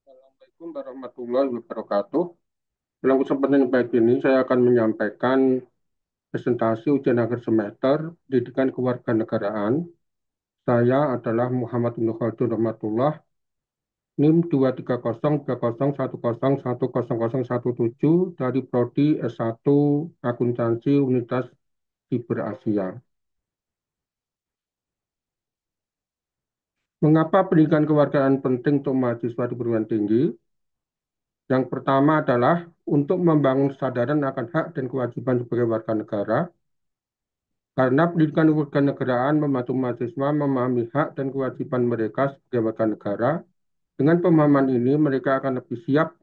Assalamualaikum warahmatullahi wabarakatuh. Dalam kesempatan yang baik ini, saya akan menyampaikan presentasi ujian akhir semester Pendidikan Kewarganegaraan. Saya adalah Muhammad Ibnu Khaldun Rahmatullah, NIM 2301011010017 dari Prodi S1 Akuntansi Universitas Siber Asia. Mengapa pendidikan kewarganegaraan penting untuk mahasiswa di perguruan tinggi? Yang pertama adalah untuk membangun kesadaran akan hak dan kewajiban sebagai warga negara. Karena pendidikan kewarganegaraan membantu mahasiswa memahami hak dan kewajiban mereka sebagai warga negara, dengan pemahaman ini mereka akan lebih siap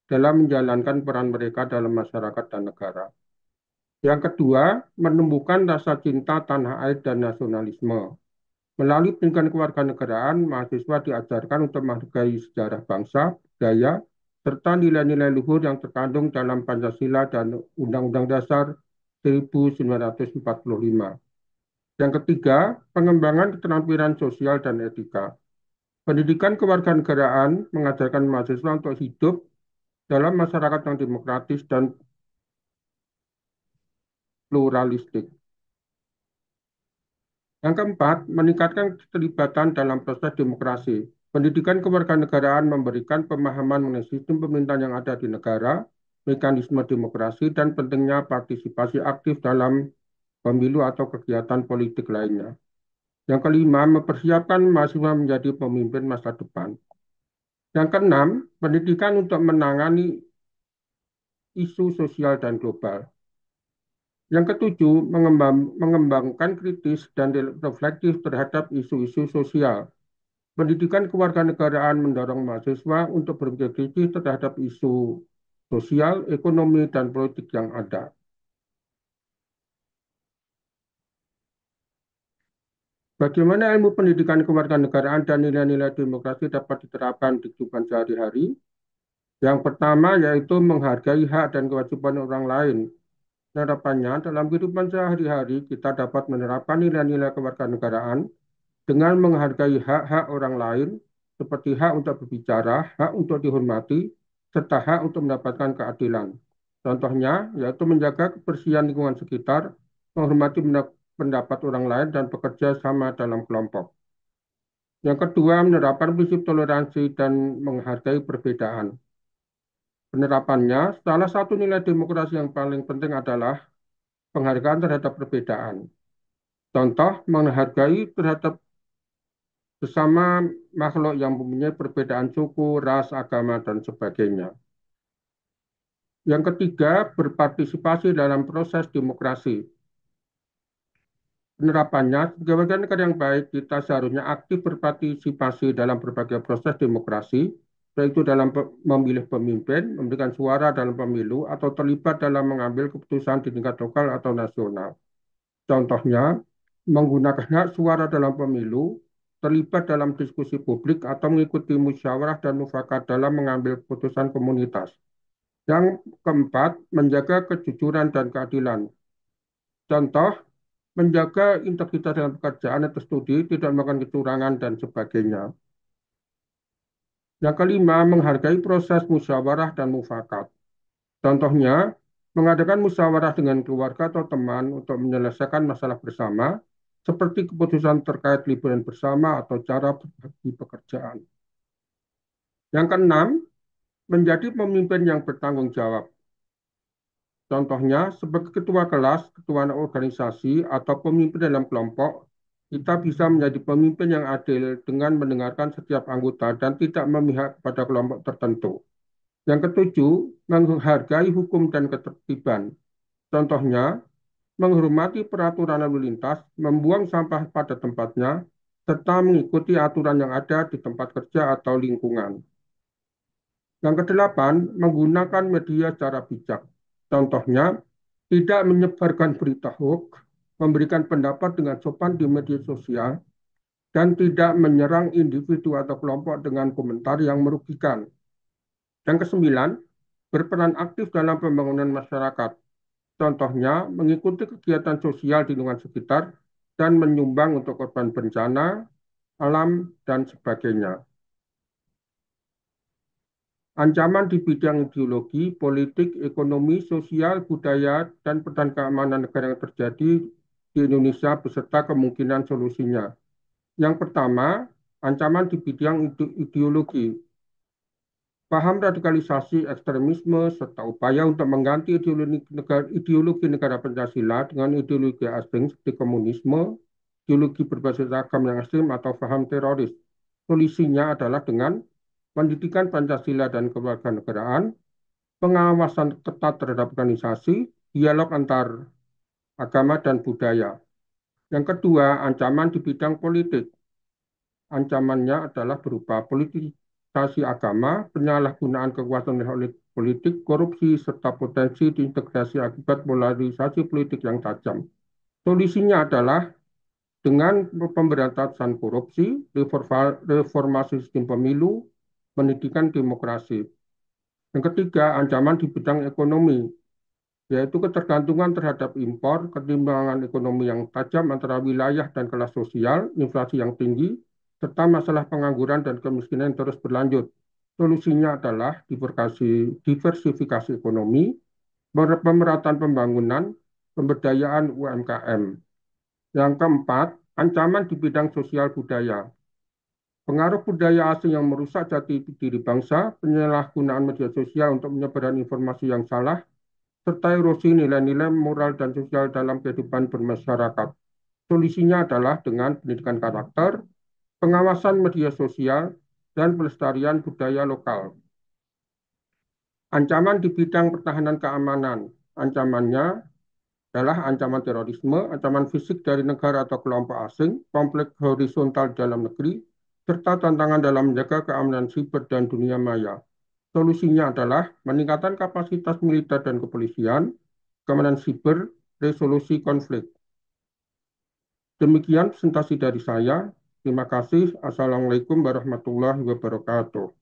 dalam menjalankan peran mereka dalam masyarakat dan negara. Yang kedua, menumbuhkan rasa cinta tanah air dan nasionalisme. Melalui pendidikan kewarganegaraan, mahasiswa diajarkan untuk menghargai sejarah bangsa, budaya, serta nilai-nilai luhur yang terkandung dalam Pancasila dan Undang-Undang Dasar 1945. Yang ketiga, pengembangan keterampilan sosial dan etika. Pendidikan kewarganegaraan mengajarkan mahasiswa untuk hidup dalam masyarakat yang demokratis dan pluralistik. Yang keempat, meningkatkan keterlibatan dalam proses demokrasi. Pendidikan kewarganegaraan memberikan pemahaman mengenai sistem pemerintahan yang ada di negara, mekanisme demokrasi, dan pentingnya partisipasi aktif dalam pemilu atau kegiatan politik lainnya. Yang kelima, mempersiapkan mahasiswa menjadi pemimpin masa depan. Yang keenam, pendidikan untuk menangani isu sosial dan global. Yang ketujuh, mengembangkan kritis dan reflektif terhadap isu-isu sosial. Pendidikan kewarganegaraan mendorong mahasiswa untuk berpikir kritis terhadap isu sosial, ekonomi, dan politik yang ada. Bagaimana ilmu pendidikan kewarganegaraan dan nilai-nilai demokrasi dapat diterapkan di kehidupan sehari-hari? Yang pertama yaitu menghargai hak dan kewajiban orang lain. Penerapannya dalam kehidupan sehari-hari kita dapat menerapkan nilai-nilai kewarganegaraan dengan menghargai hak-hak orang lain seperti hak untuk berbicara, hak untuk dihormati, serta hak untuk mendapatkan keadilan. Contohnya yaitu menjaga kebersihan lingkungan sekitar, menghormati pendapat orang lain, dan bekerja sama dalam kelompok. Yang kedua, menerapkan prinsip toleransi dan menghargai perbedaan. Penerapannya, salah satu nilai demokrasi yang paling penting adalah penghargaan terhadap perbedaan. Contoh, menghargai terhadap sesama makhluk yang mempunyai perbedaan suku, ras, agama, dan sebagainya. Yang ketiga, berpartisipasi dalam proses demokrasi. Penerapannya, sebagai warga negara yang baik, kita seharusnya aktif berpartisipasi dalam berbagai proses demokrasi, baik itu dalam memilih pemimpin, memberikan suara dalam pemilu, atau terlibat dalam mengambil keputusan di tingkat lokal atau nasional. Contohnya, menggunakan hak suara dalam pemilu, terlibat dalam diskusi publik, atau mengikuti musyawarah dan mufakat dalam mengambil keputusan komunitas. Yang keempat, menjaga kejujuran dan keadilan. Contoh, menjaga integritas dalam pekerjaan atau studi, tidak melakukan kecurangan, dan sebagainya. Yang kelima, menghargai proses musyawarah dan mufakat. Contohnya, mengadakan musyawarah dengan keluarga atau teman untuk menyelesaikan masalah bersama, seperti keputusan terkait liburan bersama atau cara berbagi pekerjaan. Yang keenam, menjadi pemimpin yang bertanggung jawab. Contohnya, sebagai ketua kelas, ketua organisasi, atau pemimpin dalam kelompok, kita bisa menjadi pemimpin yang adil dengan mendengarkan setiap anggota dan tidak memihak pada kelompok tertentu. Yang ketujuh, menghargai hukum dan ketertiban. Contohnya, menghormati peraturan lalu lintas, membuang sampah pada tempatnya, serta mengikuti aturan yang ada di tempat kerja atau lingkungan. Yang kedelapan, menggunakan media secara bijak. Contohnya, tidak menyebarkan berita hoax, memberikan pendapat dengan sopan di media sosial, dan tidak menyerang individu atau kelompok dengan komentar yang merugikan. Yang kesembilan, berperan aktif dalam pembangunan masyarakat. Contohnya, mengikuti kegiatan sosial di lingkungan sekitar dan menyumbang untuk korban bencana, alam, dan sebagainya. Ancaman di bidang ideologi, politik, ekonomi, sosial, budaya, dan pertahanan keamanan negara yang terjadi di Indonesia beserta kemungkinan solusinya. Yang pertama, ancaman di bidang ideologi. Paham radikalisasi, ekstremisme, serta upaya untuk mengganti ideologi negara Pancasila dengan ideologi asing seperti komunisme, ideologi berbasis agama yang ekstrim, atau paham teroris. Solusinya adalah dengan pendidikan Pancasila dan kewarganegaraan, pengawasan ketat terhadap organisasi, dialog antar agama dan budaya. Yang kedua, ancaman di bidang politik. Ancamannya adalah berupa politisasi agama, penyalahgunaan kekuasaan oleh politik, korupsi, serta potensi diintegrasi akibat polarisasi politik yang tajam. Solusinya adalah dengan pemberantasan korupsi, reformasi sistem pemilu, pendidikan demokrasi. Yang ketiga, ancaman di bidang ekonomi, yaitu ketergantungan terhadap impor, ketimbangan ekonomi yang tajam antara wilayah dan kelas sosial, inflasi yang tinggi, serta masalah pengangguran dan kemiskinan yang terus berlanjut. Solusinya adalah diversifikasi ekonomi, pemerataan pembangunan, pemberdayaan UMKM. Yang keempat, ancaman di bidang sosial budaya. Pengaruh budaya asing yang merusak jati diri bangsa, penyalahgunaan media sosial untuk menyebarkan informasi yang salah, serta erosi nilai-nilai moral dan sosial dalam kehidupan bermasyarakat. Solusinya adalah dengan pendidikan karakter, pengawasan media sosial, dan pelestarian budaya lokal. Ancaman di bidang pertahanan keamanan. Ancamannya adalah ancaman terorisme, ancaman fisik dari negara atau kelompok asing, konflik horizontal dalam negeri, serta tantangan dalam menjaga keamanan siber dan dunia maya. Solusinya adalah meningkatkan kapasitas militer dan kepolisian, keamanan siber, resolusi konflik. Demikian presentasi dari saya. Terima kasih. Assalamualaikum warahmatullahi wabarakatuh.